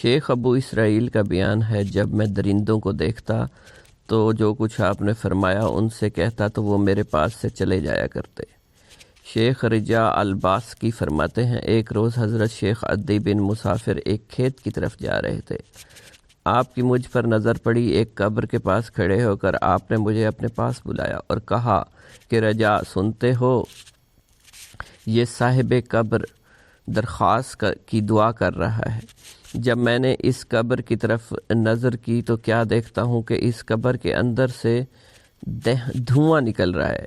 شیخ ابو اسرائیل کا بیان ہے، جب میں درندوں کو دیکھتا تو جو کچھ آپ نے فرمایا ان سے کہتا تو وہ میرے پاس سے چلے جایا کرتے۔ شیخ رجا الباسکی فرماتے ہیں، ایک روز حضرت شیخ عدی بن مسافر ایک کھیت کی طرف جا رہے تھے۔ آپ کی مجھ پر نظر پڑی، ایک قبر کے پاس کھڑے ہو کر آپ نے مجھے اپنے پاس بلایا اور کہا کہ رجا سنتے ہو، یہ صاحب قبر درخواست کی دعا کر رہا ہے۔ جب میں نے اس قبر کی طرف نظر کی تو کیا دیکھتا ہوں کہ اس قبر کے اندر سے دھواں نکل رہا ہے۔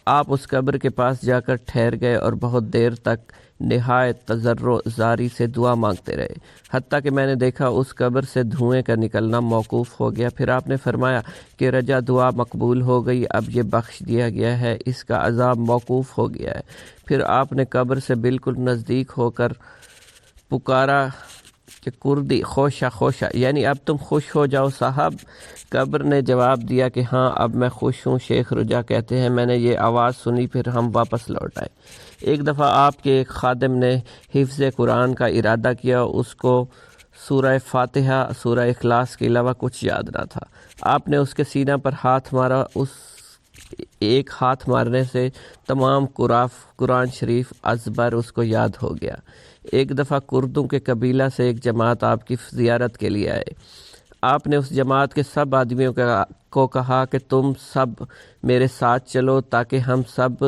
آپ اس قبر کے پاس جا کر ٹھہر گئے اور بہت دیر تک نہایت تضرع زاری سے دعا مانگتے رہے، حتیٰ کہ میں نے دیکھا اس قبر سے دھوئیں کا نکلنا موقوف ہو گیا۔ پھر آپ نے فرمایا کہ رجا دعا مقبول ہو گئی، اب یہ بخش دیا گیا ہے، اس کا عذاب موقوف ہو گیا ہے۔ پھر آپ نے قبر سے بالکل نزدیک ہو کر پکارا کہ کردی خوشا خوشا، یعنی اب تم خوش ہو جاؤ صاحب۔ قبر نے جواب دیا کہ ہاں اب میں خوش ہوں۔ شیخ رجا کہتے ہیں، میں نے یہ آواز سنی، پھر ہم واپس لوٹ آئے۔ ایک دفعہ آپ کے ایک خادم نے حفظ قرآن کا ارادہ کیا، اس کو سورہ فاتحہ، سورہ اخلاص کے علاوہ کچھ یاد نہ تھا۔ آپ نے اس کے سینہ پر ہاتھ مارا، اس ایک ہاتھ مارنے سے تمام قرآن شریف ازبر اس کو یاد ہو گیا۔ ایک دفعہ کردوں کے قبیلہ سے ایک جماعت آپ کی زیارت کے لیے آئے۔ آپ نے اس جماعت کے سب آدمیوں کو کہا کہ تم سب میرے ساتھ چلو تاکہ ہم سب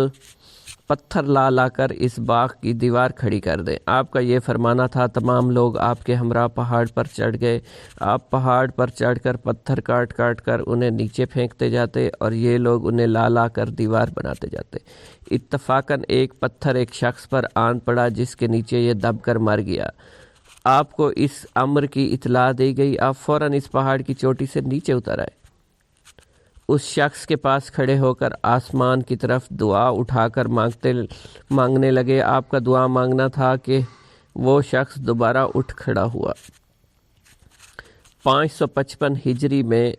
پتھر لا کر اس باغ کی دیوار کھڑی کر دیں۔ آپ کا یہ فرمانا تھا۔ تمام لوگ آپ کے ہمراہ پہاڑ پر چڑھ گئے۔ آپ پہاڑ پر چڑھ کر پتھر کاٹ کر انہیں نیچے پھینکتے جاتے اور یہ لوگ انہیں لا کر دیوار بناتے جاتے۔ اتفاقاً ایک پتھر ایک شخص پر آن پڑا جس کے نیچے یہ دب کر مر گیا۔ آپ کو اس امر کی اطلاع دی گئی، آپ فوراً اس پہاڑ کی چوٹی سے نیچے اتر آئے۔ اس شخص کے پاس کھڑے ہو کر آسمان کی طرف دعا اٹھا کر مانگنے لگے۔ آپ کا دعا مانگنا تھا کہ وہ شخص دوبارہ اٹھ کھڑا ہوا۔ 555 ہجری میں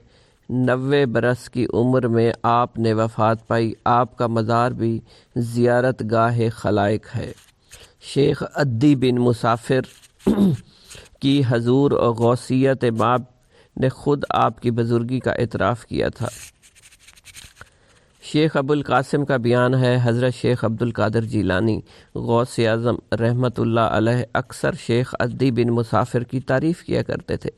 90 برس کی عمر میں آپ نے وفات پائی۔ آپ کا مزار بھی زیارت گاہ خلائق ہے۔ شیخ عدی بن مسافر کی حضور غوثیت ماب نے خود آپ کی بزرگی کا اعتراف کیا تھا۔ شیخ ابو القاسم کا بیان ہے، حضرت شیخ عبد القادر جیلانی غوث اعظم رحمۃ اللہ علیہ اکثر شیخ عدی بن مسافر کی تعریف کیا کرتے تھے،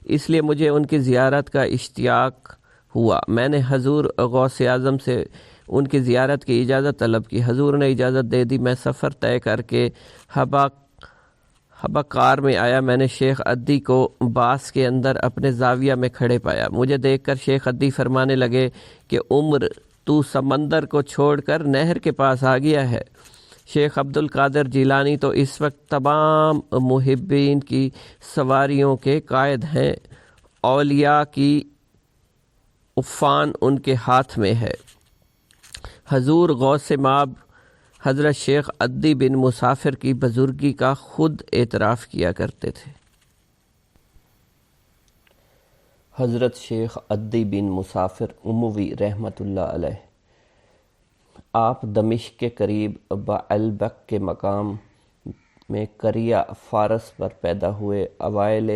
اس لیے مجھے ان کی زیارت کا اشتیاق ہوا۔ میں نے حضور غوث اعظم سے ان کی زیارت کی اجازت طلب کی۔ حضور نے اجازت دے دی۔ میں سفر طے کر کے حبقار میں آیا۔ میں نے شیخ عدی کو باس کے اندر اپنے زاویہ میں کھڑے پایا۔ مجھے دیکھ کر شیخ عدی فرمانے لگے کہ عمر تو سمندر کو چھوڑ کر نہر کے پاس آ گیا ہے۔ شیخ عبد القادر جیلانی تو اس وقت تمام محبین کی سواریوں کے قائد ہیں، اولیاء کی عفان ان کے ہاتھ میں ہے۔ حضور غوث ماب حضرت شیخ عدی بن مسافر کی بزرگی کا خود اعتراف کیا کرتے تھے۔ حضرت شیخ عدی بن مسافر اموی رحمۃ اللہ علیہ، آپ دمشق کے قریب بعلبک کے مقام میں قریہ فارس پر پیدا ہوئے۔ اوائل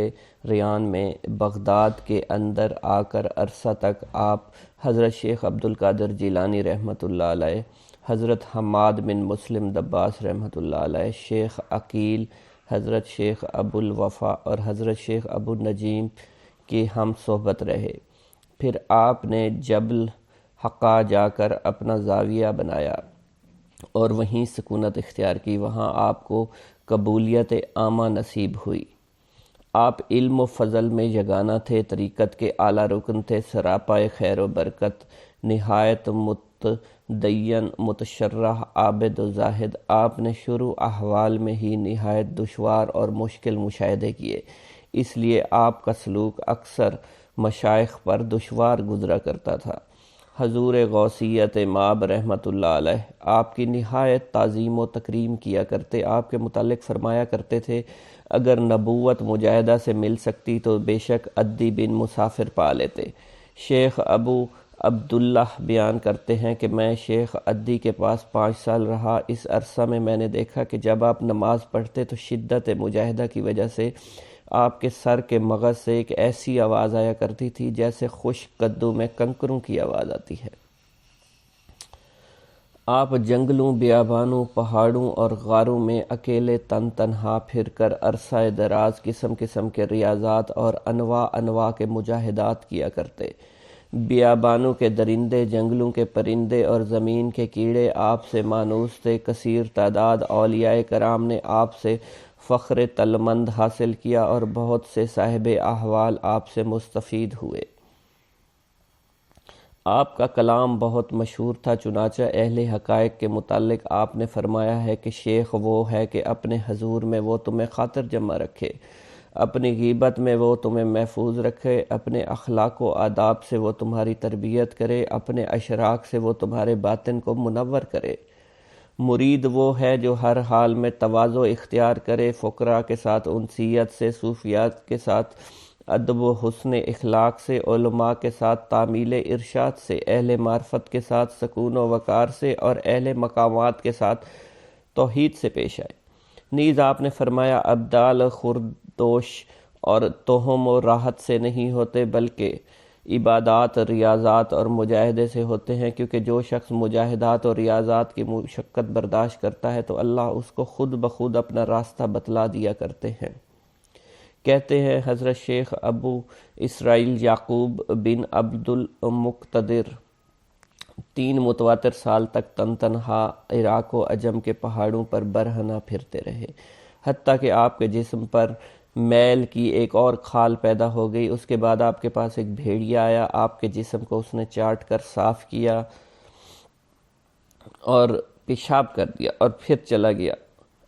ریان میں بغداد کے اندر آ کر عرصہ تک آپ حضرت شیخ عبد القادر جیلانی رحمۃ اللہ علیہ، حضرت حماد بن مسلم دباس رحمۃ اللہ علیہ، شیخ عقیل، حضرت شیخ ابو الوفا اور حضرت شیخ ابو نجیم کی ہم صحبت رہے۔ پھر آپ نے جبل حقا جا کر اپنا زاویہ بنایا اور وہیں سکونت اختیار کی۔ وہاں آپ کو قبولیت عامہ نصیب ہوئی۔ آپ علم و فضل میں یگانہ تھے، طریقت کے اعلیٰ رکن تھے، سراپائے خیر و برکت، نہایت متدین، متشرح، عابد و زاہد۔ آپ نے شروع احوال میں ہی نہایت دشوار اور مشکل مشاہدے کیے، اس لیے آپ کا سلوک اکثر مشائخ پر دشوار گزرا کرتا تھا۔ حضور غوثیت ماب رحمۃ اللہ علیہ آپ کی نہایت تعظیم و تکریم کیا کرتے۔ آپ کے متعلق فرمایا کرتے تھے، اگر نبوت مجاہدہ سے مل سکتی تو بے شک عدی بن مسافر پا لیتے۔ شیخ ابو عبداللہ بیان کرتے ہیں کہ میں شیخ عدی کے پاس 5 سال رہا۔ اس عرصہ میں نے دیکھا کہ جب آپ نماز پڑھتے تو شدت مجاہدہ کی وجہ سے آپ کے سر کے مغز سے ایک ایسی آواز آیا کرتی تھی جیسے خشک کدو میں کنکروں کی آواز آتی ہے۔ آپ جنگلوں، بیابانوں، پہاڑوں اور غاروں میں اکیلے تنہا پھر کر عرصہ دراز قسم قسم کے ریاضات اور انواع کے مجاہدات کیا کرتے۔ بیابانوں کے درندے، جنگلوں کے پرندے اور زمین کے کیڑے آپ سے مانوس تھے۔ کثیر تعداد اولیاء کرام نے آپ سے فخر تلمند حاصل کیا اور بہت سے صاحب احوال آپ سے مستفید ہوئے۔ آپ کا کلام بہت مشہور تھا، چنانچہ اہل حقائق کے متعلق آپ نے فرمایا ہے کہ شیخ وہ ہے کہ اپنے حضور میں وہ تمہیں خاطر جمع رکھے، اپنی غیبت میں وہ تمہیں محفوظ رکھے، اپنے اخلاق و آداب سے وہ تمہاری تربیت کرے، اپنے اشراق سے وہ تمہارے باطن کو منور کرے۔ مرید وہ ہے جو ہر حال میں تواضع اختیار کرے، فقراء کے ساتھ انسیت سے، صوفیات کے ساتھ ادب و حسن اخلاق سے، علماء کے ساتھ تعمیل ارشاد سے، اہل معرفت کے ساتھ سکون و وقار سے اور اہل مقامات کے ساتھ توحید سے پیش آئے۔ نیز آپ نے فرمایا ابدال خردوش اور توہم و راحت سے نہیں ہوتے بلکہ عبادات، ریاضات اور مجاہدے سے ہوتے ہیں، کیونکہ جو شخص مجاہدات اور ریاضات کی مشقت برداشت کرتا ہے تو اللہ اس کو خود بخود اپنا راستہ بتلا دیا کرتے ہیں۔ کہتے ہیں حضرت شیخ ابو اسرائیل یعقوب بن عبد المقتدر 3 متواتر سال تک تنہا عراق و عجم کے پہاڑوں پر برہنہ پھرتے رہے، حتیٰ کہ آپ کے جسم پر میل کی ایک اور کھال پیدا ہو گئی۔ اس کے بعد آپ کے پاس ایک بھیڑیا آیا، آپ کے جسم کو اس نے چاٹ کر صاف کیا اور پیشاب کر دیا اور پھر چلا گیا۔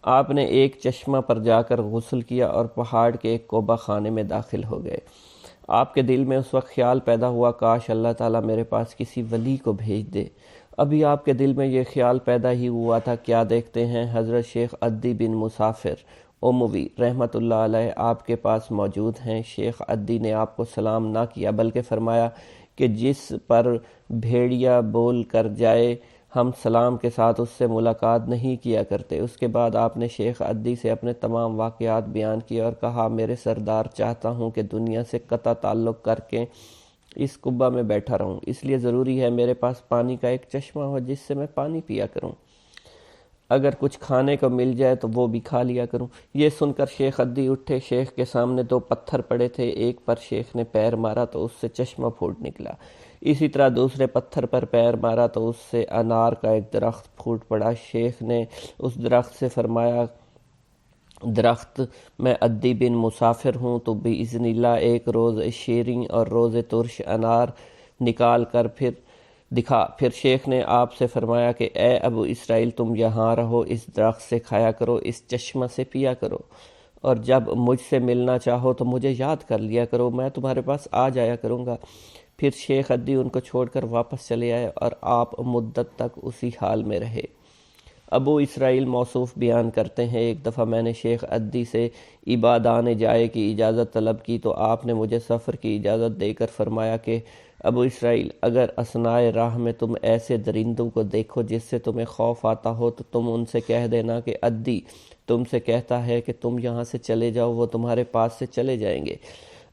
آپ نے ایک چشمہ پر جا کر غسل کیا اور پہاڑ کے ایک کوبہ خانے میں داخل ہو گئے۔ آپ کے دل میں اس وقت خیال پیدا ہوا کاش اللہ تعالیٰ میرے پاس کسی ولی کو بھیج دے۔ ابھی آپ کے دل میں یہ خیال پیدا ہی ہوا تھا، کیا دیکھتے ہیں حضرت شیخ عدی بن مسافر اموی رحمۃ اللہ علیہ آپ کے پاس موجود ہیں۔ شیخ عدی نے آپ کو سلام نہ کیا بلکہ فرمایا کہ جس پر بھیڑیا بول کر جائے ہم سلام کے ساتھ اس سے ملاقات نہیں کیا کرتے۔ اس کے بعد آپ نے شیخ عدی سے اپنے تمام واقعات بیان کیے اور کہا میرے سردار، چاہتا ہوں کہ دنیا سے قطع تعلق کر کے اس قبہ میں بیٹھا رہوں، اس لیے ضروری ہے میرے پاس پانی کا ایک چشمہ ہو جس سے میں پانی پیا کروں، اگر کچھ کھانے کو مل جائے تو وہ بھی کھا لیا کروں۔ یہ سن کر شیخ عدی اٹھے، شیخ کے سامنے 2 پتھر پڑے تھے، ایک پر شیخ نے پیر مارا تو اس سے چشمہ پھوٹ نکلا، اسی طرح دوسرے پتھر پر پیر مارا تو اس سے انار کا ایک درخت پھوٹ پڑا۔ شیخ نے اس درخت سے فرمایا درخت میں عدی بن مسافر ہوں تو باذن اللہ ایک روز شیریں اور روز ترش انار نکال کر پھر شیخ نے آپ سے فرمایا کہ اے ابو اسرائیل تم یہاں رہو، اس درخت سے کھایا کرو، اس چشمہ سے پیا کرو، اور جب مجھ سے ملنا چاہو تو مجھے یاد کر لیا کرو، میں تمہارے پاس آ جایا کروں گا۔ پھر شیخ عدی ان کو چھوڑ کر واپس چلے آئے اور آپ مدت تک اسی حال میں رہے۔ ابو اسرائیل موصوف بیان کرتے ہیں ایک دفعہ میں نے شیخ عدی سے عبادان جائے کی اجازت طلب کی تو آپ نے مجھے سفر کی اجازت دے کر فرمایا کہ ابو اسرائیل اگر اثناء راہ میں تم ایسے درندوں کو دیکھو جس سے تمہیں خوف آتا ہو تو تم ان سے کہہ دینا کہ عدی تم سے کہتا ہے کہ تم یہاں سے چلے جاؤ، وہ تمہارے پاس سے چلے جائیں گے۔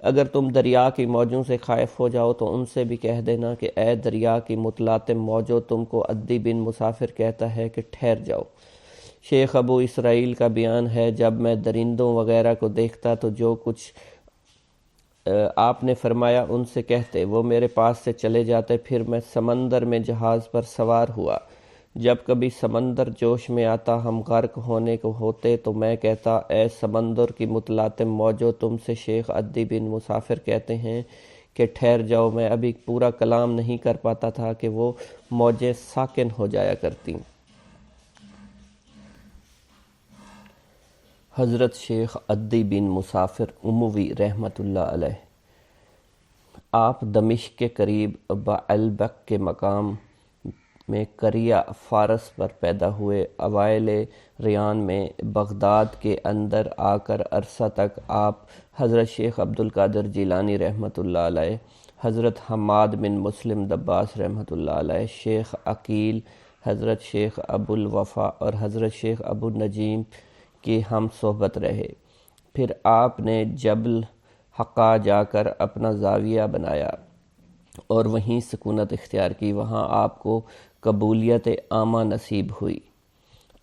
اگر تم دریا کی موجوں سے خائف ہو جاؤ تو ان سے بھی کہہ دینا کہ اے دریا کی متلاطم موجوں تم کو عدی بن مسافر کہتا ہے کہ ٹھہر جاؤ۔ شیخ ابو اسرائیل کا بیان ہے جب میں درندوں وغیرہ کو دیکھتا تو جو کچھ آپ نے فرمایا ان سے کہتے، وہ میرے پاس سے چلے جاتے، پھر میں سمندر میں جہاز پر سوار ہوا، جب کبھی سمندر جوش میں آتا ہم غرق ہونے کو ہوتے تو میں کہتا اے سمندر کی متلاطم موجوں تم سے شیخ عدی بن مسافر کہتے ہیں کہ ٹھہر جاؤ۔ میں ابھی پورا کلام نہیں کر پاتا تھا کہ وہ موجیں ساکن ہو جایا کرتیں۔ حضرت شیخ عدی بن مسافر اموی رحمۃ اللہ علیہ آپ دمشق کے قریب بعلبک کے مقام میں قریہ فارس پر پیدا ہوئے۔ اوائل ریان میں بغداد کے اندر آ کر عرصہ تک آپ حضرت شیخ عبد القادر جیلانی رحمۃ اللہ علیہ، حضرت حماد بن مسلم دباس رحمۃ اللہ علیہ، شیخ عقیل، حضرت شیخ ابو الوفا اور حضرت شیخ ابو نجیم کی ہم صحبت رہے۔ پھر آپ نے جبل حقا جا کر اپنا زاویہ بنایا اور وہیں سکونت اختیار کی۔ وہاں آپ کو قبولیت عامہ نصیب ہوئی۔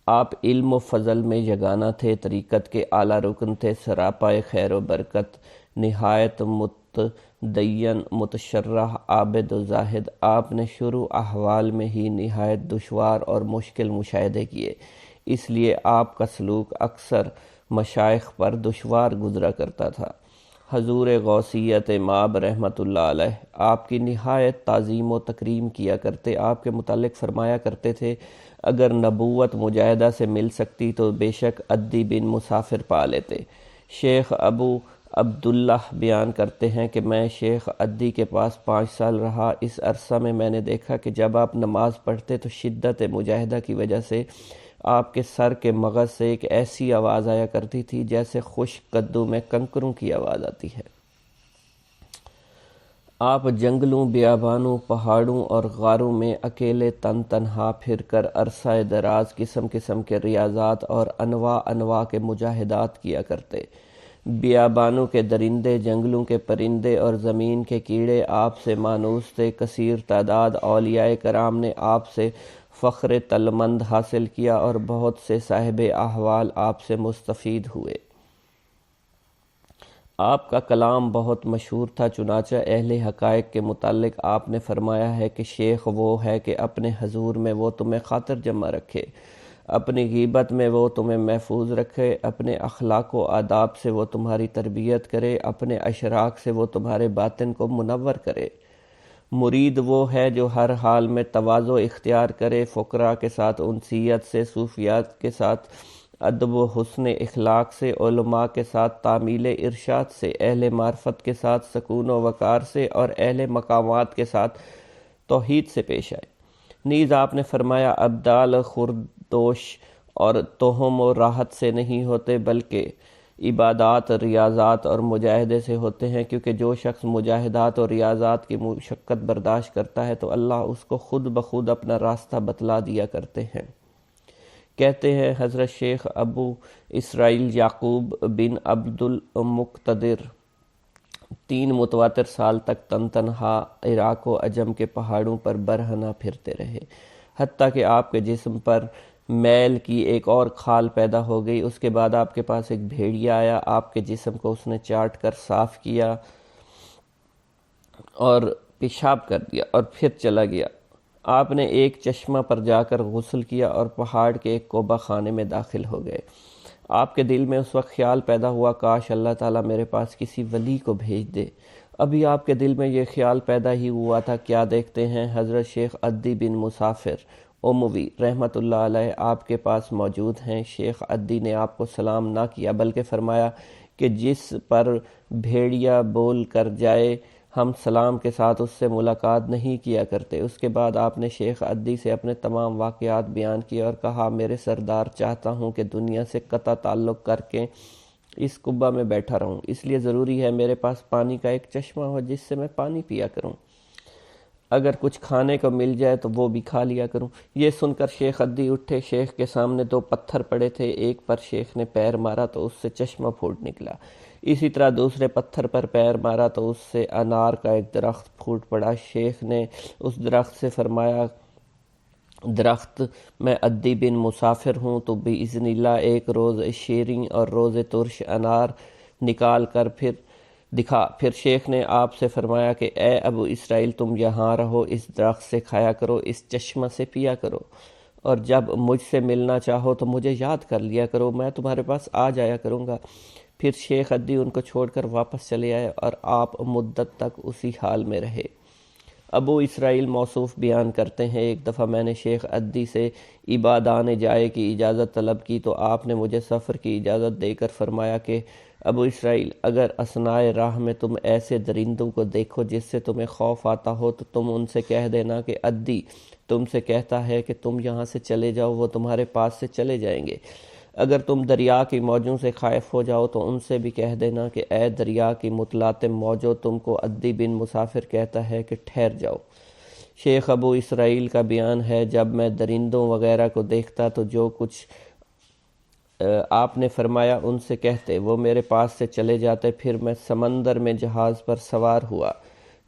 آپ علم و فضل میں یگانہ تھے، طریقت کے اعلیٰ رکن تھے، سراپائے خیر و برکت، نہایت متدین، متشرح، عابد و زاہد۔ آپ نے شروع احوال میں ہی نہایت دشوار اور مشکل مشاہدے کیے، اس لیے آپ کا سلوک اکثر مشائخ پر دشوار گزرا کرتا تھا۔ حضور غوثیت مآب رحمۃ اللہ علیہ آپ کی نہایت تعظیم و تکریم کیا کرتے، آپ کے متعلق فرمایا کرتے تھے اگر نبوت مجاہدہ سے مل سکتی تو بے شک عدی بن مسافر پا لیتے۔ شیخ ابو عبداللہ بیان کرتے ہیں کہ میں شیخ عدی کے پاس 5 سال رہا۔ اس عرصہ میں میں نے دیکھا کہ جب آپ نماز پڑھتے تو شدت مجاہدہ کی وجہ سے آپ کے سر کے مغز سے ایک ایسی آواز آیا کرتی تھی جیسے خشک کدو میں کنکروں کی آواز آتی ہے۔ آپ جنگلوں، بیابانوں، پہاڑوں اور غاروں میں اکیلے تنہا پھر کر عرصہ دراز قسم قسم کے ریاضات اور انواع کے مجاہدات کیا کرتے۔ بیابانوں کے درندے، جنگلوں کے پرندے اور زمین کے کیڑے آپ سے مانوس تھے۔ کثیر تعداد اولیاء کرام نے آپ سے فخر تلمند حاصل کیا اور بہت سے صاحب احوال آپ سے مستفید ہوئے۔ آپ کا کلام بہت مشہور تھا، چنانچہ اہل حقائق کے متعلق آپ نے فرمایا ہے کہ شیخ وہ ہے کہ اپنے حضور میں وہ تمہیں خاطر جمع رکھے، اپنی غیبت میں وہ تمہیں محفوظ رکھے، اپنے اخلاق و آداب سے وہ تمہاری تربیت کرے، اپنے اشراق سے وہ تمہارے باطن کو منور کرے۔ مرید وہ ہے جو ہر حال میں تواضع اختیار کرے، فقراء کے ساتھ انسیت سے، صوفیات کے ساتھ ادب و حسن اخلاق سے، علماء کے ساتھ تعمیل ارشاد سے، اہل معرفت کے ساتھ سکون و وقار سے اور اہل مقامات کے ساتھ توحید سے پیش آئے۔ نیز آپ نے فرمایا ابدال خردوش اور توہم و راحت سے نہیں ہوتے بلکہ عبادات، ریاضات اور مجاہدے سے ہوتے ہیں، کیونکہ جو شخص مجاہدات اور ریاضات کی مشقت برداشت کرتا ہے تو اللہ اس کو خود بخود اپنا راستہ بتلا دیا کرتے ہیں۔ کہتے ہیں حضرت شیخ ابو اسرائیل یعقوب بن عبد المقتدر 3 متواتر سال تک تنہا عراق و عجم کے پہاڑوں پر برہنہ پھرتے رہے، حتیٰ کہ آپ کے جسم پر میل کی ایک اور کھال پیدا ہو گئی۔ اس کے بعد آپ کے پاس ایک بھیڑیا آیا، آپ کے جسم کو اس نے چاٹ کر صاف کیا اور پیشاب کر دیا اور پھر چلا گیا۔ آپ نے ایک چشمہ پر جا کر غسل کیا اور پہاڑ کے ایک کوبہ خانے میں داخل ہو گئے۔ آپ کے دل میں اس وقت خیال پیدا ہوا کاش اللہ تعالیٰ میرے پاس کسی ولی کو بھیج دے۔ ابھی آپ کے دل میں یہ خیال پیدا ہی ہوا تھا، کیا دیکھتے ہیں حضرت شیخ عدی بن مسافر اموی رحمۃ اللہ علیہ آپ کے پاس موجود ہیں۔ شیخ عدی نے آپ کو سلام نہ کیا بلکہ فرمایا کہ جس پر بھیڑیا بول کر جائے ہم سلام کے ساتھ اس سے ملاقات نہیں کیا کرتے۔ اس کے بعد آپ نے شیخ عدی سے اپنے تمام واقعات بیان کیے اور کہا میرے سردار، چاہتا ہوں کہ دنیا سے قطع تعلق کر کے اس قبہ میں بیٹھا رہوں، اس لیے ضروری ہے میرے پاس پانی کا ایک چشمہ ہو جس سے میں پانی پیا کروں، اگر کچھ کھانے کو مل جائے تو وہ بھی کھا لیا کروں۔ یہ سن کر شیخ عدی اٹھے۔ شیخ کے سامنے 2 پتھر پڑے تھے، ایک پر شیخ نے پیر مارا تو اس سے چشمہ پھوٹ نکلا، اسی طرح دوسرے پتھر پر پیر مارا تو اس سے انار کا ایک درخت پھوٹ پڑا۔ شیخ نے اس درخت سے فرمایا درخت، میں عدی بن مسافر ہوں، تو باذن اللہ ایک روز شیریں اور روز ترش انار نکال کر پھر دکھا۔ پھر شیخ نے آپ سے فرمایا کہ اے ابو اسرائیل، تم یہاں رہو، اس درخت سے کھایا کرو، اس چشمہ سے پیا کرو، اور جب مجھ سے ملنا چاہو تو مجھے یاد کر لیا کرو، میں تمہارے پاس آ جایا کروں گا۔ پھر شیخ عدی ان کو چھوڑ کر واپس چلے آئے اور آپ مدت تک اسی حال میں رہے۔ ابو اسرائیل موصوف بیان کرتے ہیں ایک دفعہ میں نے شیخ عدی سے عبادان جائے کی اجازت طلب کی تو آپ نے مجھے سفر کی اجازت دے کر فرمایا کہ ابو اسرائیل، اگر اثناء راہ میں تم ایسے درندوں کو دیکھو جس سے تمہیں خوف آتا ہو تو تم ان سے کہہ دینا کہ عدی تم سے کہتا ہے کہ تم یہاں سے چلے جاؤ، وہ تمہارے پاس سے چلے جائیں گے۔ اگر تم دریا کی موجوں سے خائف ہو جاؤ تو ان سے بھی کہہ دینا کہ اے دریا کی متلاطم موجوں، تم کو عدی بن مسافر کہتا ہے کہ ٹھہر جاؤ۔ شیخ ابو اسرائیل کا بیان ہے جب میں درندوں وغیرہ کو دیکھتا تو جو کچھ آپ نے فرمایا ان سے کہتے، وہ میرے پاس سے چلے جاتے، پھر میں سمندر میں جہاز پر سوار ہوا،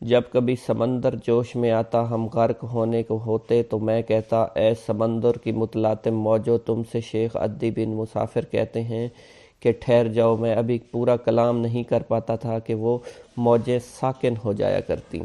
جب کبھی سمندر جوش میں آتا، ہم غرق ہونے کو ہوتے، تو میں کہتا، اے سمندر کی متلاطم موجوں، تم سے شیخ عدی بن مسافر کہتے ہیں کہ ٹھہر جاؤ، میں ابھی پورا کلام نہیں کر پاتا تھا کہ وہ موجیں ساکن ہو جایا کرتیں۔